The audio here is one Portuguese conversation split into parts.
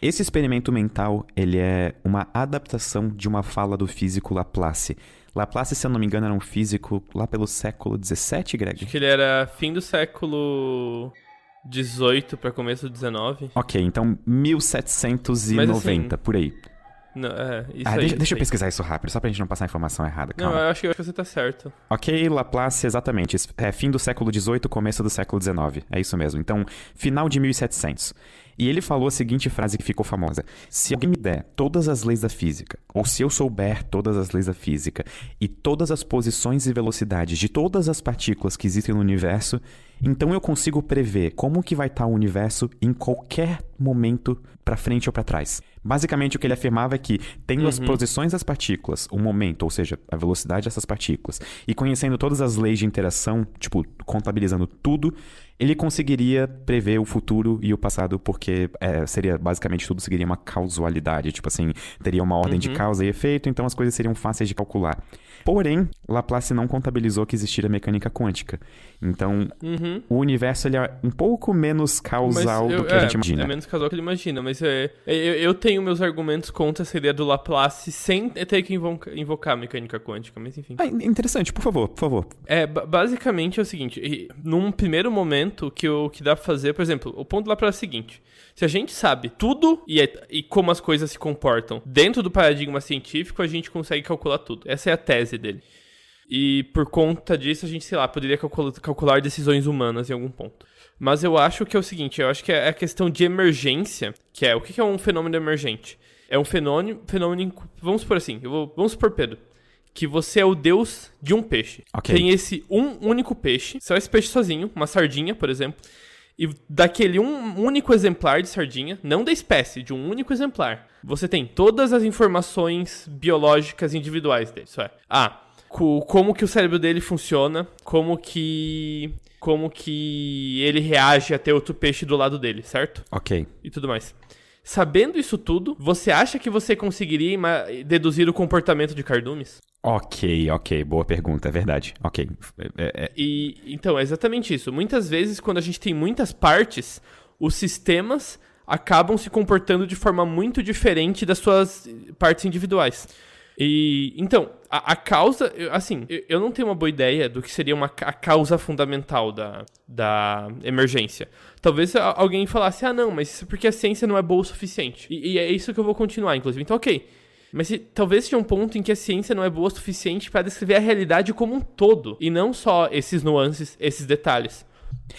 Esse experimento mental, ele é uma adaptação de uma fala do físico Laplace. Laplace, se eu não me engano, era um físico lá pelo século XVII, Greg? Acho que ele era fim do século XVIII para começo do XIX. Ok, então 1790, Mas, assim, por aí. Não, isso aí. Deixa eu pesquisar isso rápido, só pra gente não passar a informação errada, Não, calma. eu acho que você tá certo. Ok, Laplace, exatamente. É fim do século XVIII, começo do século XIX. É isso mesmo. Então, final de 1700. E ele falou a seguinte frase que ficou famosa. Se alguém me der todas as leis da física, ou se eu souber todas as leis da física, e todas as posições e velocidades de todas as partículas que existem no universo, então eu consigo prever como que vai estar o universo em qualquer momento para frente ou para trás. Basicamente, o que ele afirmava é que, tendo as posições das partículas, o momento, ou seja, a velocidade dessas partículas, e conhecendo todas as leis de interação, tipo, contabilizando tudo, ele conseguiria prever o futuro e o passado, porque seria, basicamente, tudo seguiria uma causalidade. Tipo assim, teria uma ordem de causa e efeito, então as coisas seriam fáceis de calcular. Porém, Laplace não contabilizou que existiria mecânica quântica. Então, o universo ele é um pouco menos causal do que a gente imagina. É menos causal do que ele imagina, mas eu tenho meus argumentos contra essa ideia do Laplace sem ter que invocar a mecânica quântica, mas enfim. Interessante, por favor, por favor. Basicamente é o seguinte, num primeiro momento, o que dá pra fazer, por exemplo, o ponto do Laplace é o seguinte, se a gente sabe tudo e como as coisas se comportam dentro do paradigma científico, a gente consegue calcular tudo. Essa é a tese dele. E por conta disso, a gente, sei lá, poderia calcular decisões humanas em algum ponto. Mas eu acho que é o seguinte, eu acho que é a questão de emergência, que é, o que é um fenômeno emergente? É um fenômeno vamos supor assim, vamos supor, Pedro, que você é o deus de um peixe. Okay. Tem esse único peixe, só esse peixe sozinho, uma sardinha, por exemplo, e daquele único exemplar de sardinha, não da espécie, de um único exemplar, você tem todas as informações biológicas individuais dele. Isso é, como que o cérebro dele funciona, como que ele reage a ter outro peixe do lado dele, certo? Ok. E tudo mais. Sabendo isso tudo, você acha que você conseguiria deduzir o comportamento de cardumes? Ok, boa pergunta, é verdade. Ok. Então, é exatamente isso. Muitas vezes, quando a gente tem muitas partes, os sistemas acabam se comportando de forma muito diferente das suas partes individuais. Então, a causa... Assim, eu não tenho uma boa ideia do que seria a causa fundamental da emergência. Talvez alguém falasse, não, mas isso é porque a ciência não é boa o suficiente. E é isso que eu vou continuar, inclusive. Então, ok. Mas talvez seja um ponto em que a ciência não é boa o suficiente para descrever a realidade como um todo. E não só esses nuances, esses detalhes.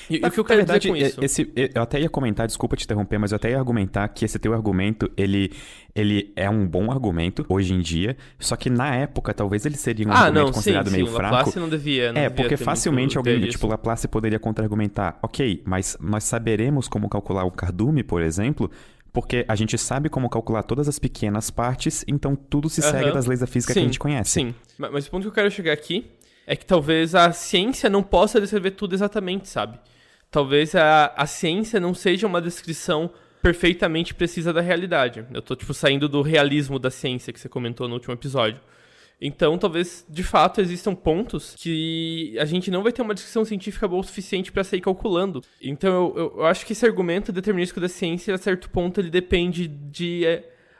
E o que eu quero dizer com isso? Eu até ia comentar, desculpa te interromper, mas eu até ia argumentar que esse teu argumento, ele é um bom argumento hoje em dia, só que na época talvez ele seria um argumento considerado meio fraco. Laplace não devia porque facilmente alguém do tipo Laplace poderia contra-argumentar, ok, mas nós saberemos como calcular o cardume, por exemplo, porque a gente sabe como calcular todas as pequenas partes, então tudo se segue das leis da física que a gente conhece. Sim, mas o ponto que eu quero chegar aqui é que talvez a ciência não possa descrever tudo exatamente, sabe? Talvez a ciência não seja uma descrição perfeitamente precisa da realidade. Eu tô, saindo do realismo da ciência que você comentou no último episódio. Então, talvez, de fato, existam pontos que a gente não vai ter uma descrição científica boa o suficiente para sair calculando. Então, eu acho que esse argumento determinístico da ciência, a certo ponto, ele depende de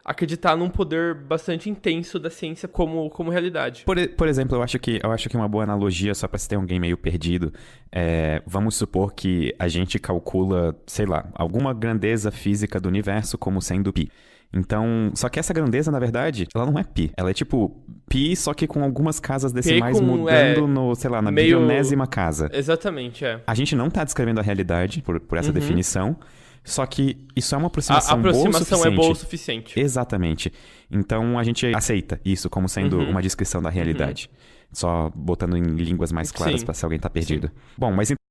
acreditar num poder bastante intenso da ciência como realidade. Por exemplo, eu acho que uma boa analogia, só para se ter alguém meio perdido, vamos supor que a gente calcula, sei lá, alguma grandeza física do universo como sendo π. Então, só que essa grandeza, na verdade, ela não é π. Ela é tipo π, só que com algumas casas decimais mudando na bilionésima casa. Exatamente, A gente não tá descrevendo a realidade por essa definição. Só que isso é uma aproximação boa o suficiente. A aproximação é boa o suficiente. Exatamente. Então a gente aceita isso como sendo uma descrição da realidade. Só botando em línguas mais claras para se alguém tá perdido. Sim. Bom, mas